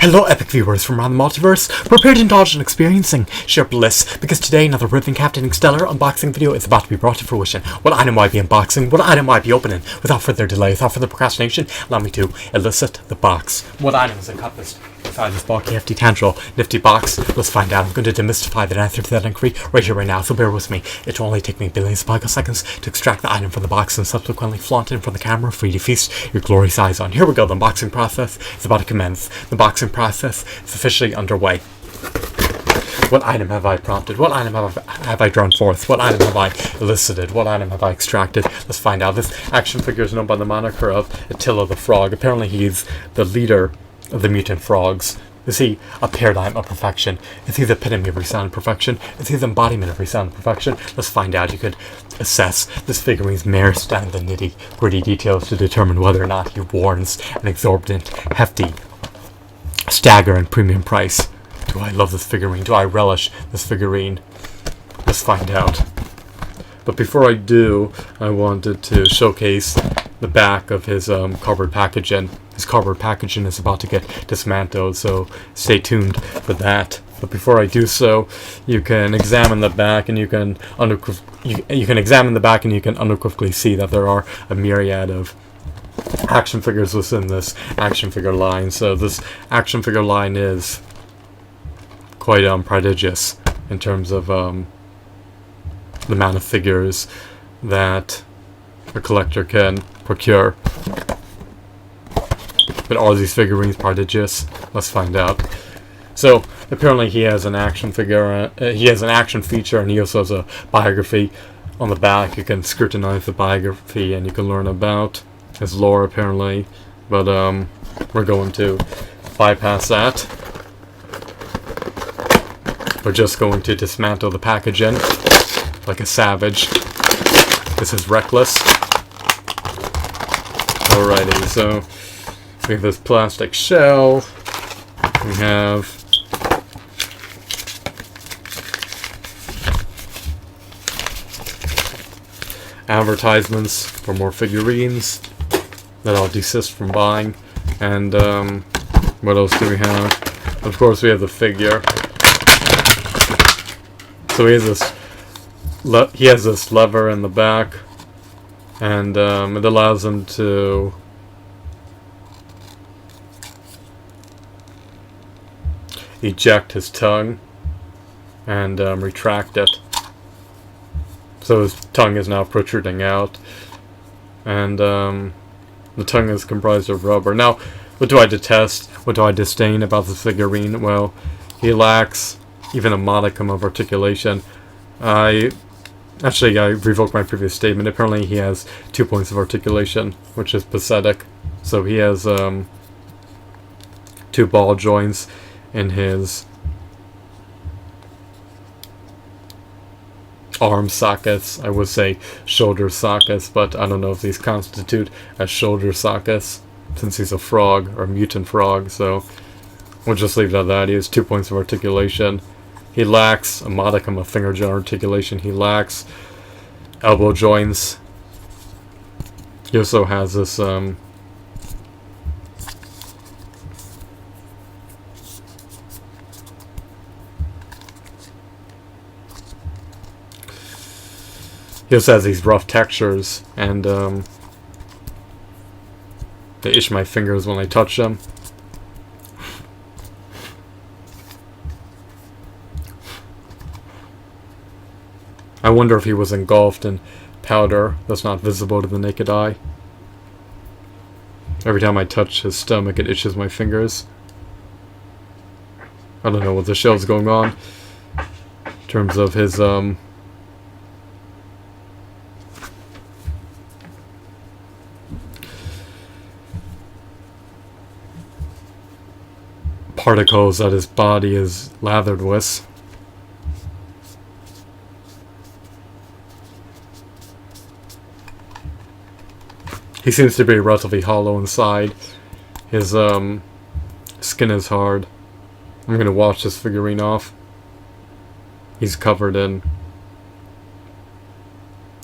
Hello, epic viewers from around the multiverse. Prepare to indulge in experiencing sheer bliss, because today another Riveting Captaining Stellar unboxing video is about to be brought to fruition. What item will I be unboxing? What item will I be opening? Without further delay, without further procrastination, allow me to elicit the box. What item is encompassed inside this bulky, hefty, tangible, nifty box? Let's find out. I'm going to demystify the answer to that inquiry right here, right now, so bear with me. It will only take me billions of picoseconds to extract the item from the box and subsequently flaunt it in front of the camera for you to feast your glorious eyes on. Here we go. The unboxing process is about to commence. The boxing process is officially underway. What item have I prompted? What item have I drawn forth? What item have I elicited? What item have I extracted? Let's find out. This action figure is known by the moniker of Attila the Frog. Apparently he's the leader of the mutant frogs. Is he a paradigm of perfection? Is he the epitome of resounding perfection? Is he the embodiment of resounding perfection? Let's find out. You could assess this figurine's merits down to the nitty-gritty details to determine whether or not he warrants an exorbitant, hefty, staggering premium price. Do I love this figurine? Do I relish this figurine? Let's find out. But before I do, I wanted to showcase the back of his cardboard packaging. His cardboard packaging is about to get dismantled, so stay tuned for that. But before I do so, you can examine the back, and you can examine the back, and you can unequivocally see that there are a myriad of action figures within this action figure line. So this action figure line is quite prodigious in terms of the amount of figures that a collector can procure. But are these figurines prodigious? Let's find out. So apparently he has an action figure. He has an action feature, and he also has a biography on the back. You can scrutinize the biography, and you can learn about his lore apparently. But we're going to bypass that. We're just going to dismantle the packaging like a savage. This is reckless. Alrighty, so we have this plastic shell. We have advertisements for more figurines that I'll desist from buying. And what else do we have? Of course, we have the figure. So he has this lever in the back, and it allows him to eject his tongue and retract it. So his tongue is now protruding out, and the tongue is comprised of rubber. Now, what do I detest? What do I disdain about this figurine? Well, he lacks even a modicum of articulation. I revoked my previous statement. Apparently he has 2 points of articulation, which is pathetic. So he has 2 ball joints in his arm sockets. I would say shoulder sockets, but I don't know if these constitute as shoulder sockets since he's a frog, or a mutant frog. So we'll just leave it at that. He has 2 points of articulation. He lacks a modicum of finger joint articulation. He lacks elbow joints. He also has this he also has these rough textures, and they itch my fingers when I touch them. I wonder if he was engulfed in powder that's not visible to the naked eye. Every time I touch his stomach, it itches my fingers. I don't know what the shell's going on in terms of his particles that his body is lathered with. He seems to be relatively hollow inside. His skin is hard. I'm going to wash this figurine off. He's covered in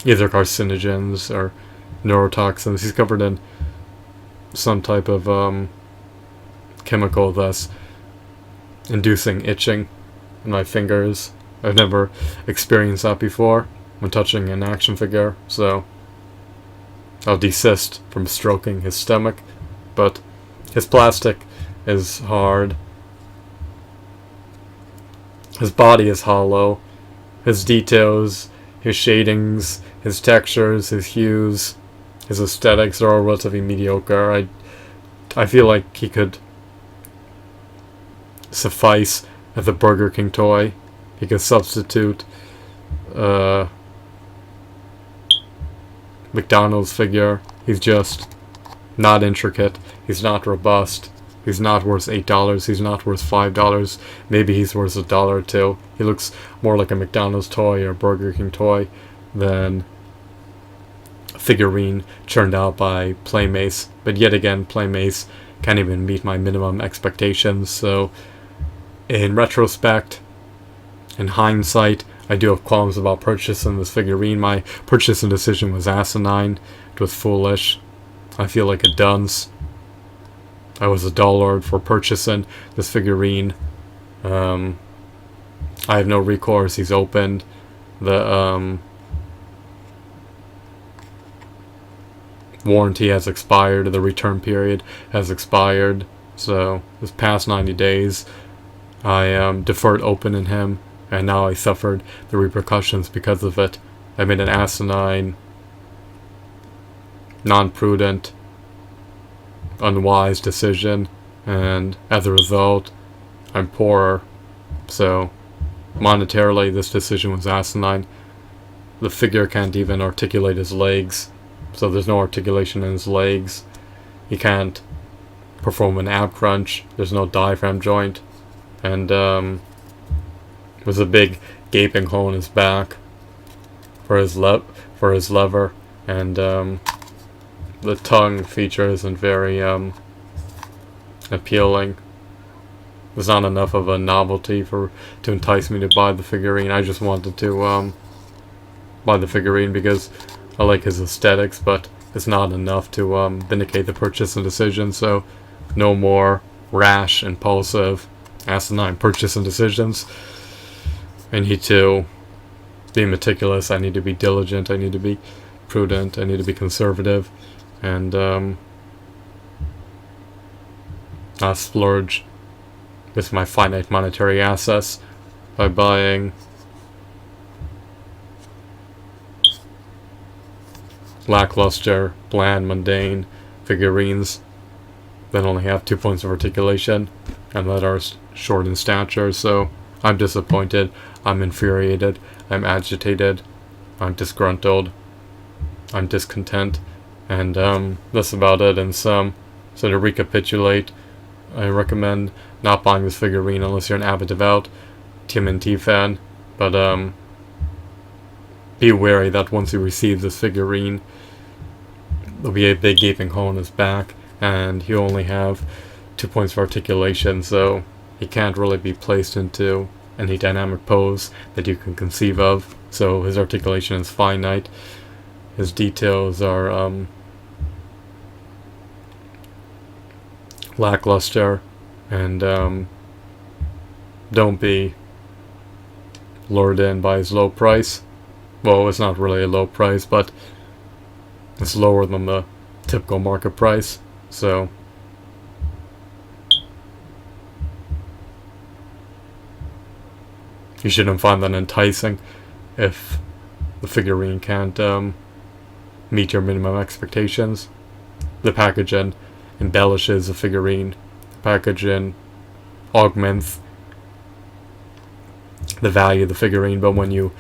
either carcinogens or neurotoxins. He's covered in some type of chemical that's inducing itching in my fingers. I've never experienced that before when touching an action figure, so I'll desist from stroking his stomach. But his plastic is hard. His body is hollow. His details, his shadings, his textures, his hues, his aesthetics are all relatively mediocre. I feel like he could suffice as a Burger King toy. He could substitute McDonald's figure. He's just not intricate. He's not robust. He's not worth $8. He's not worth $5. Maybe he's worth $1 or $2. He looks more like a McDonald's toy or Burger King toy than a figurine churned out by Playmates. But yet again, Playmates can't even meet my minimum expectations. So, in retrospect, in hindsight, I do have qualms about purchasing this figurine. My purchasing decision was asinine. It was foolish. I feel like a dunce. I was a dullard for purchasing this figurine. I have no recourse. He's opened. The warranty has expired. The return period has expired. So this past 90 days, I deferred opening him, and now I suffered the repercussions because of it. I made an asinine, non-prudent, unwise decision, and as a result, I'm poorer. So, monetarily, this decision was asinine. The figure can't even articulate his legs, so there's no articulation in his legs. He can't perform an ab crunch. There's no diaphragm joint, and there's a big gaping hole in his back for his lever, and the tongue feature isn't very appealing. There's not enough of a novelty to entice me to buy the figurine. I just wanted to buy the figurine because I like his aesthetics, but it's not enough to vindicate the purchasing decision. So no more rash, impulsive, asinine purchasing decisions. I need to be meticulous. I need to be diligent. I need to be prudent. I need to be conservative. And not splurge with my finite monetary assets by buying lackluster, bland, mundane figurines that only have 2 points of articulation and that are short in stature. So I'm disappointed, I'm infuriated, I'm agitated, I'm disgruntled, I'm discontent, and that's about it in sum. So to recapitulate, I recommend not buying this figurine unless you're an avid devout TMNT fan, but be wary that once you receive this figurine, there'll be a big gaping hole in his back, and he'll only have 2 points of articulation, so he can't really be placed into any dynamic pose that you can conceive of. So his articulation is finite. His details are lackluster, and don't be lured in by his low price. Well, it's not really a low price, but it's lower than the typical market price. So you shouldn't find that enticing if the figurine can't meet your minimum expectations. The packaging embellishes the figurine. The packaging augments the value of the figurine, but when you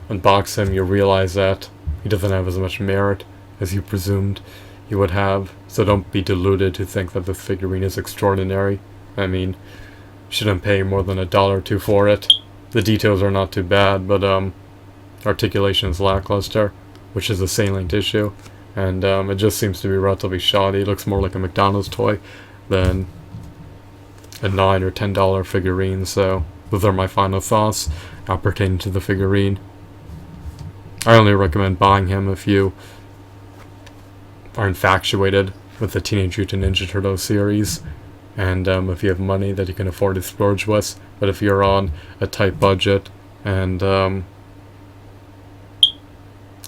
unbox him, you realize that he doesn't have as much merit as you presumed he would have. So don't be deluded to think that this figurine is extraordinary. I mean, you shouldn't pay more than $1 or $2 for it. The details are not too bad, but articulation is lackluster, which is a salient issue, and it just seems to be relatively shoddy. It looks more like a McDonald's toy than a $9 or $10 figurine. So those are my final thoughts pertaining to the figurine. I only recommend buying him if you are infatuated with the Teenage Mutant Ninja Turtles series and if you have money that you can afford to splurge with. But if you're on a tight budget, and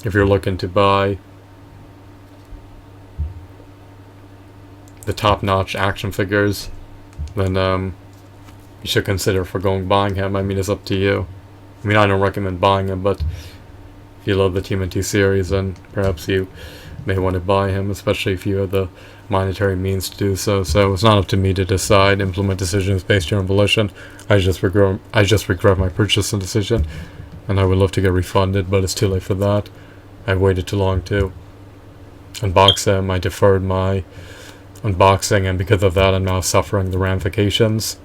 if you're looking to buy the top-notch action figures, then you should consider buying him. I mean, it's up to you. I mean, I don't recommend buying him, but if you love the TMNT series, then perhaps you may want to buy him, especially if you have the monetary means to do so. So it's not up to me to decide, implement decisions based on your own volition. I just regret my purchase and decision, and I would love to get refunded, but it's too late for that. I've waited too long to unbox them. I deferred my unboxing, and because of that, I'm now suffering the ramifications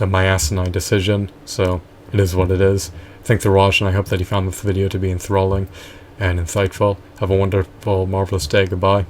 of my asinine decision. So it is what it is. Thanks for watching. I hope that you found this video to be enthralling and insightful. Have a wonderful, marvelous day. Goodbye.